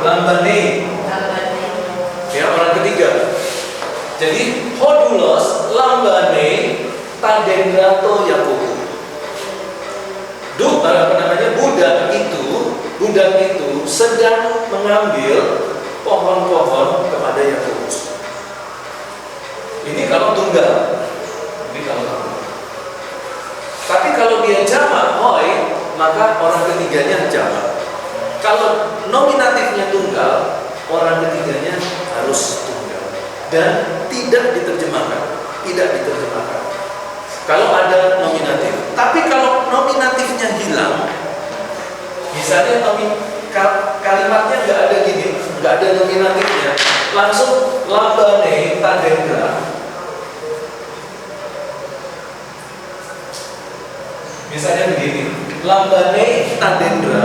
Lambane. Ya, orang ketiga. Jadi hodulos lambane tadendrato Yakobo. Budak itu sedang mengambil pohon-pohon maka orang ketiganya jamak. Kalau nominatifnya tunggal, orang ketiganya harus tunggal dan tidak diterjemahkan. Kalau ada nominatif. Tapi kalau nominatifnya hilang, misalnya kalimatnya nggak ada gini, nggak ada nominatifnya, langsung lambane tandendra. Misalnya begini, lambane tandendra.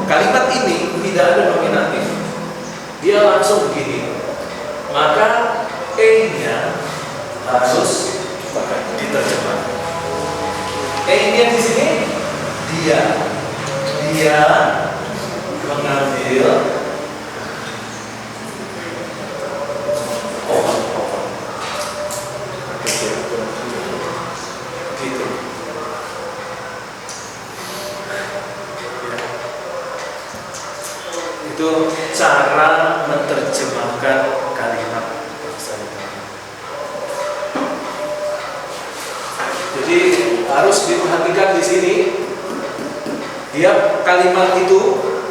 Kalimat ini tidak ada nominatif, dia langsung begini. Maka E-nya harus diterjemahkan. E-nya di sini dia mengambil gitu. Itu cara menerjemahkan kalimat bahasa Yunani. Jadi harus diperhatikan di sini. Dia kalimat itu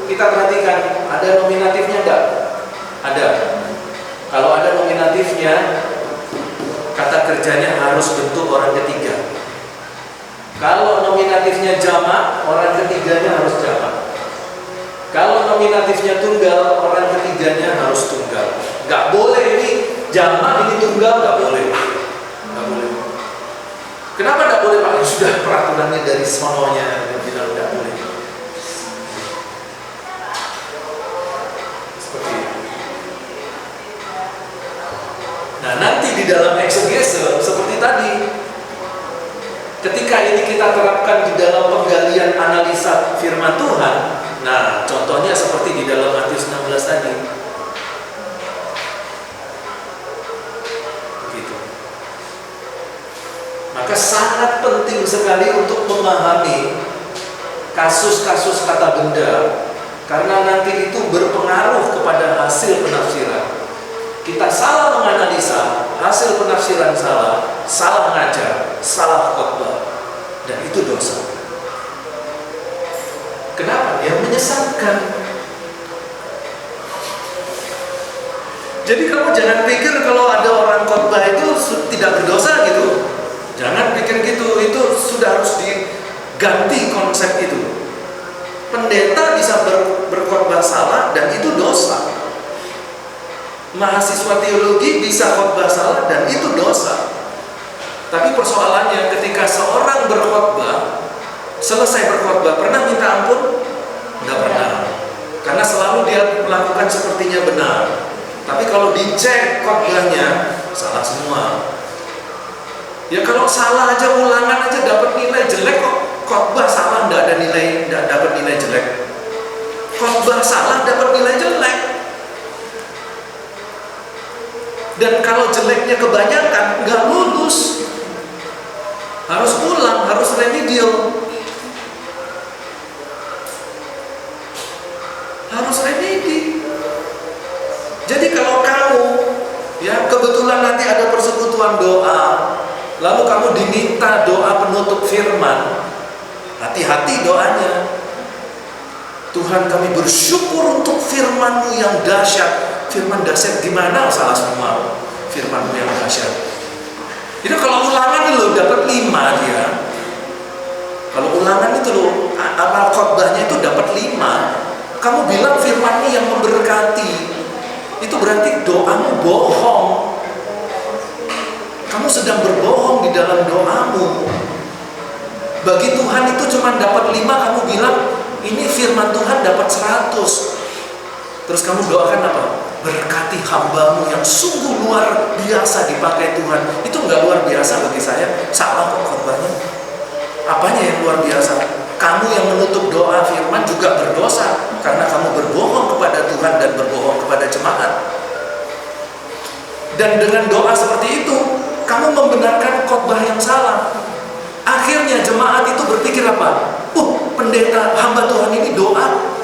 kita perhatikan ada nominatifnya enggak? Ada. Kalau ada nominatifnya, kata kerjanya harus bentuk orang ketiga. Kalau nominatifnya jamak, orang ketiganya harus jamak. Kalau nominatifnya tunggal, orang ketiganya harus tunggal. Nggak boleh ini jamak, ini tunggal, nggak boleh. Nggak boleh. Kenapa nggak boleh Pak? Sudah peraturannya dari semuanya yang bilang nggak boleh. Seperti itu. Nah nanti di dalam eksegese seperti tadi, ketika ini kita terapkan di dalam penggalian analisa firman Tuhan. Nah, contohnya seperti di dalam Matius 16 tadi. Begitu. Maka sangat penting sekali untuk memahami kasus-kasus kata benda, karena nanti itu berpengaruh kepada hasil penafsiran. Kita salah menganalisa, hasil penafsiran salah, salah mengajar, salah khotbah, dan itu dosa. Kenapa? Yang menyesatkan. Jadi kamu jangan pikir kalau ada orang khotbah itu tidak berdosa gitu. Jangan pikir gitu. Itu sudah harus diganti konsep itu. Pendeta bisa berkhotbah salah dan itu dosa. Mahasiswa teologi bisa khotbah salah dan itu dosa. Tapi persoalannya ketika seorang berkhotbah, selesai berkhotbah, pernah minta ampun? Enggak pernah. Karena selalu dia melakukan sepertinya benar. Tapi kalau dicek khotbahnya, salah semua. Ya kalau salah aja, ulangan aja dapat nilai jelek kok. Khotbah salah enggak ada nilai, enggak dapat nilai jelek. Khotbah salah dapat nilai jelek. Dan kalau jeleknya kebanyakan, enggak lulus. Harus ulang, harus remedial. Harus remedi. Jadi kalau kamu ya kebetulan nanti ada persekutuan doa, lalu kamu diminta doa penutup firman, hati-hati doanya. Tuhan, kami bersyukur untuk firman-Mu yang dahsyat. Firman dahsyat gimana? Salah semua. Firman-Mu yang dahsyat. Itu kalau ulangan lo dapat 5 dia. Kalau ulangan itu lo amal khotbahnya itu dapat 5. Kamu bilang firman-Mu yang memberkati, itu berarti doamu bohong. Kamu sedang berbohong di dalam doamu. Bagi Tuhan itu cuma dapat 5, kamu bilang ini firman Tuhan dapat 100. Terus kamu doakan apa? Berkati hamba-Mu yang sungguh luar biasa dipakai Tuhan. Itu nggak luar biasa bagi saya. Salah kok khotbahnya. Apanya yang luar biasa? Kamu yang menutup doa firman juga berdosa karena kamu berbohong kepada Tuhan dan berbohong kepada jemaat. Dan dengan doa seperti itu, kamu membenarkan khotbah yang salah. Akhirnya jemaat itu berpikir apa? Pendeta hamba Tuhan ini doa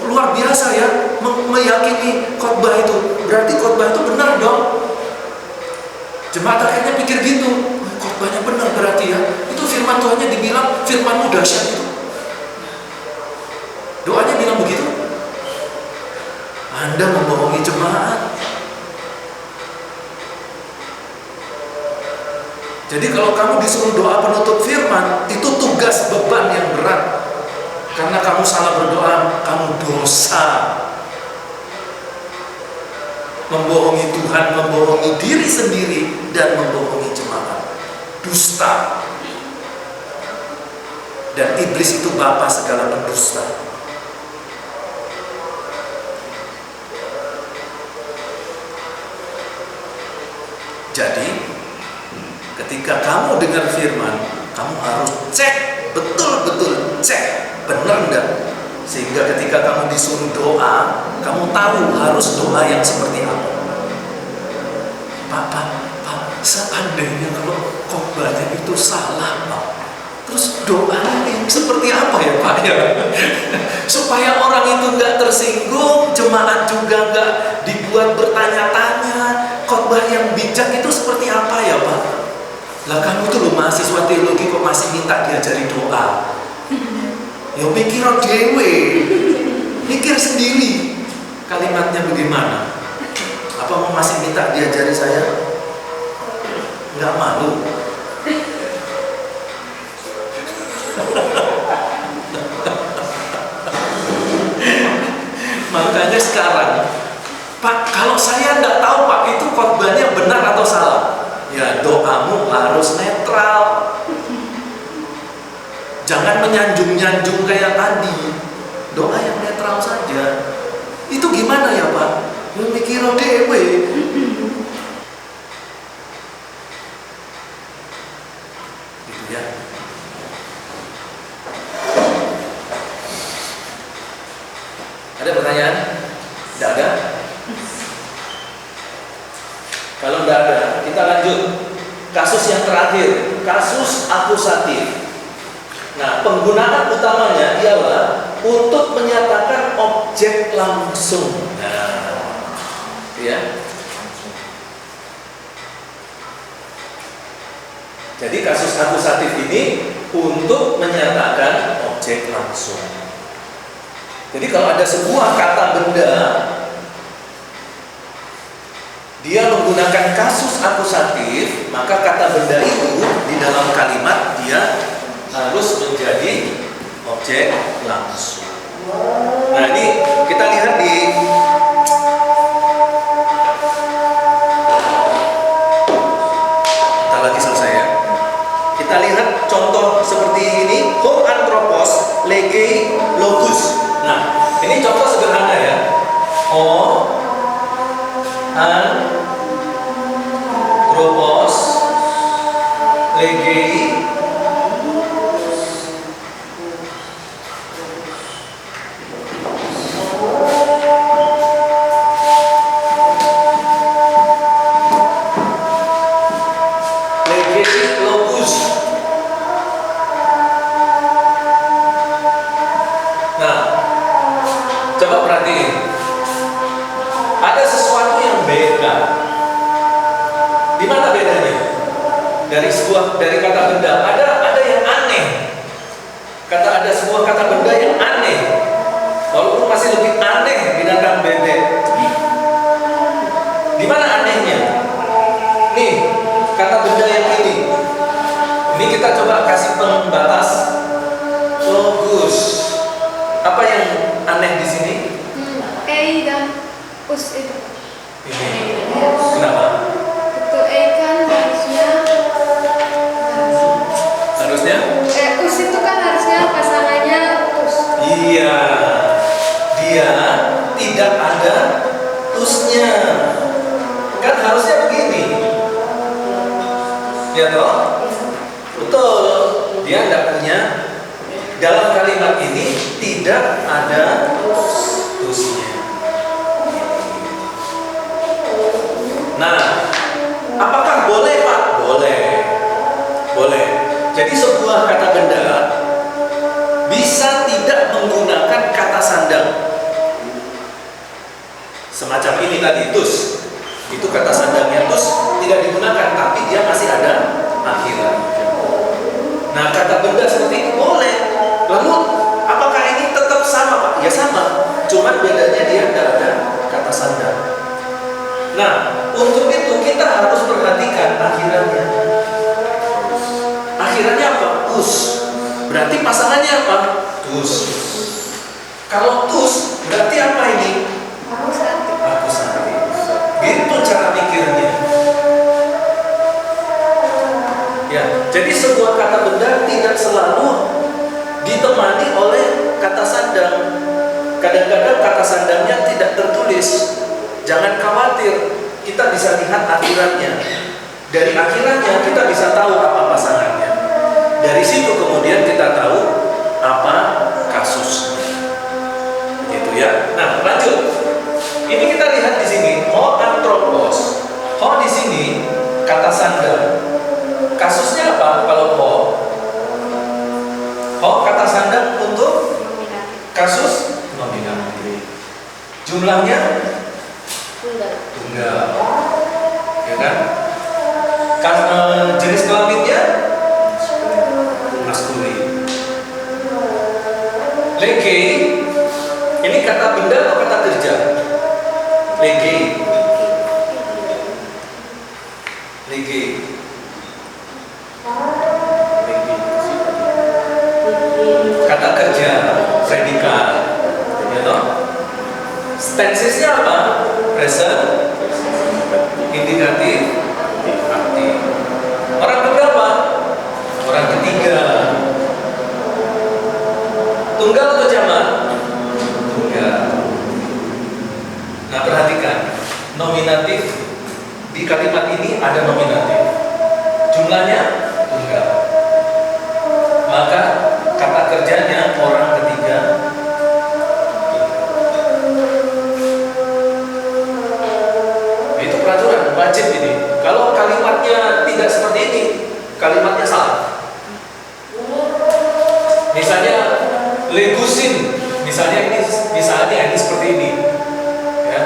luar biasa ya, meyakini khotbah itu. Berarti khotbah itu benar dong. Jemaat akhirnya pikir gitu. Khotbahnya benar berarti ya. Itu firman Tuhannya dibilang firman-Mu dahsyat itu. bilang begitu? Anda membohongi jemaat. Jadi kalau kamu disuruh doa penutup firman, itu tugas beban yang berat. Karena kamu salah berdoa, kamu dosa. Membohongi Tuhan, membohongi diri sendiri, dan membohongi jemaat. Dusta. Dan iblis itu bapa segala pendusta. Jadi, ketika kamu dengar firman, kamu harus cek, betul-betul cek, benar enggak? Sehingga ketika kamu disuruh doa, kamu tahu harus doa yang seperti apa. Pak, seandainya kalau khotbahnya itu salah, Pak, terus doanya yang seperti apa ya, Pak? Ya? Supaya orang itu nggak tersinggung, jemaat juga nggak dibuat bertanya-tanya. Khotbah yang bijak itu seperti apa ya, Pak? Lah kamu tuh loh mahasiswa teologi kok masih minta diajari doa? Ya mikir dewe, mikir sendiri. Kalimatnya bagaimana? Apa mau masih minta diajari saya? Nggak malu? Makanya sekarang, Pak, kalau saya nggak tahu Pak itu khotbahnya benar atau salah, ya doamu harus netral. Jangan menyanjung-nyanjung kayak tadi. Doa yang netral saja. Itu gimana ya Pak? Mikir dewe. Gitu ya. Ada pertanyaan? Tidak ada? Kalau tidak ada, kita lanjut. Kasus yang terakhir, kasus akusatif. Nah, penggunaan utamanya ialah untuk menyatakan objek langsung. Nah, ya. Jadi kasus akusatif ini untuk menyatakan objek langsung. Jadi kalau ada sebuah kata benda, dia menggunakan kasus akusatif, maka kata benda itu di dalam kalimat dia harus menjadi objek langsung. Nah ini kita lihat di kita lagi selesai ya. Kita lihat contoh seperti ini, ho anthropos lege logus. Nah ini contoh sederhana ya. Ho anthropos lege logus. Nah, coba perhatiin. Ada sesuatu yang beda. Di mana bedanya? Dari kata benda ada yang aneh. Ada sebuah kata benda yang aneh. Walaupun masih lebih aneh binatang bebek. Di mana anehnya? Nih, kata benda yang ini. Ini kita coba kasih pembatas. Logus. Apa yang aneh di sini? E dan us itu. Ini. Kenapa? Itu E kan harusnya us itu kan harusnya pasangannya us. Iya. Dia tidak ada usnya. Kan harusnya begini. Ya toh? Betul. Dia tidak punya. Dalam kalimat ini tidak ada usnya. Nah, apakah boleh Pak? Boleh. Boleh. Jadi sebuah kata benda bisa tidak menggunakan kata sandang. Semacam ini tadi, tus. Itu kata sandangnya tus tidak digunakan, tapi dia masih ada akhiran. Nah, kata benda seperti ini boleh. Lalu, apakah ini tetap sama Pak? Ya sama. cuman bedanya dia tidak ada kata sandang. Nah, untuk itu kita harus perhatikan akhirannya. Akhirannya apa? Us. Berarti pasangannya apa? Tus. Kalau tus, berarti apa ini? Akusati. Gitu cara mikirnya. Ya, jadi sebuah kata benda tidak selalu ditemani oleh kata sandang. Kadang-kadang kata sandangnya tidak tertulis. Jangan khawatir, kita bisa lihat akhirannya. Dari akhirannya kita bisa tahu apa pasangannya. Dari situ kemudian kita tahu apa kasusnya. Gitu ya. Nah, lanjut. Ini kita lihat di sini, ho antropos. Ho di sini kata sandang. Kasusnya apa kalau ho? Ho kata sandang untuk kasus nominatif. Jumlahnya tunggal. Ya kan? Jenis kelaminnya maskulin. Lege ini kata benda atau kata kerja? Lege. Lege. Kata kerja, predikat. Ya toh? Tensesnya apa? Present, indikatif, aktif. Orang keberapa? Orang ketiga. Tunggal atau jamak? Tunggal. Nah, perhatikan. Nominatif di kalimat ini ada nominatif. Jumlahnya tunggal. Maka kata kerjanya orang ketiga. Itu peraturan wajib ini. Kalau kalimatnya tidak seperti ini, kalimatnya salah. Misalnya legusin, misalnya ini seperti ini. Ya.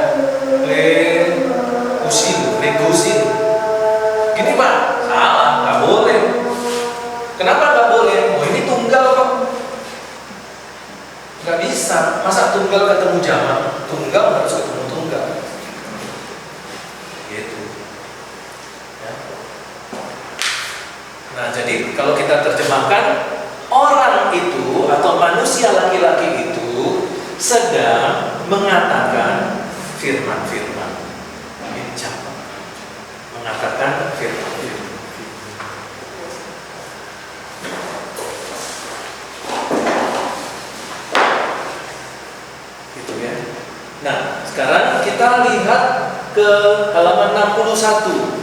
Legusin. Gini Pak, salah, nggak boleh. Kenapa nggak boleh? Oh ini tunggal kok. Nggak bisa. Masa tunggal ketemu jamak? Tunggal harus ketemu tunggal. Gitu. Ya. Nah jadi kalau kita terjemahkan, orang itu atau manusia laki-laki itu sedang mengatakan firman-firman. Ini jamak. Mengatakan firman-firman. Nah, sekarang kita lihat ke halaman 61.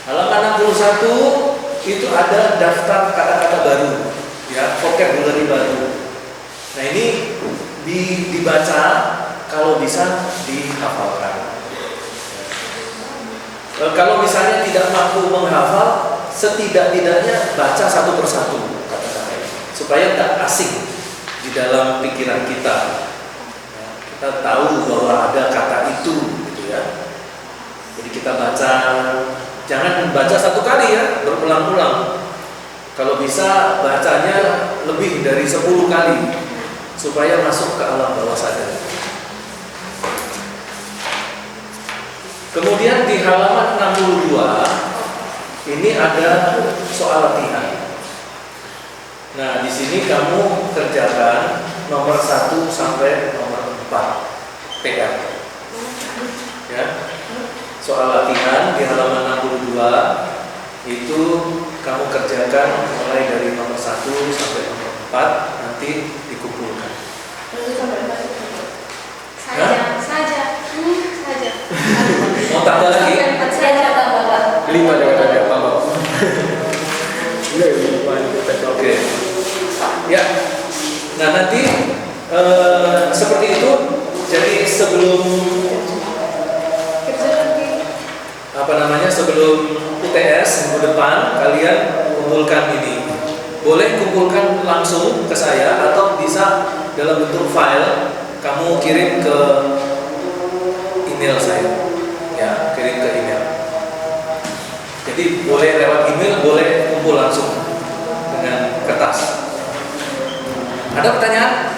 Halaman 61 itu ada daftar kata-kata baru, ya, vocabulary baru. Nah, ini dibaca, kalau bisa dihafalkan. Kalau misalnya tidak mampu menghafal, setidak-tidaknya baca satu persatu kata-kata ini, supaya tidak asing di dalam pikiran kita. Kita tahu bahwa ada kata itu, gitu ya. Jadi kita baca, jangan membaca satu kali ya, berulang-ulang. Kalau bisa bacanya lebih dari 10 kali, supaya masuk ke alam bawah sadar. Kemudian di halaman 62 ini ada soal latihan. Nah, di sini kamu kerjakan nomor 1 sampai nomor 4 PR. Ya. Soal latihan di halaman 62 itu kamu kerjakan mulai dari nomor 1 sampai nomor 4, nanti dikumpulkan. Saja. Mau tambah lagi? Saya tambah Pak. 5 jangan tambah. Oke. Ya. Nah, nanti seperti itu. Jadi sebelum sebelum UTS minggu depan kalian kumpulkan ini. Boleh kumpulkan langsung ke saya atau bisa dalam bentuk file kamu kirim ke email saya. Ya, kirim ke email. Jadi boleh lewat email, boleh kumpul langsung dengan kertas. Ada pertanyaan?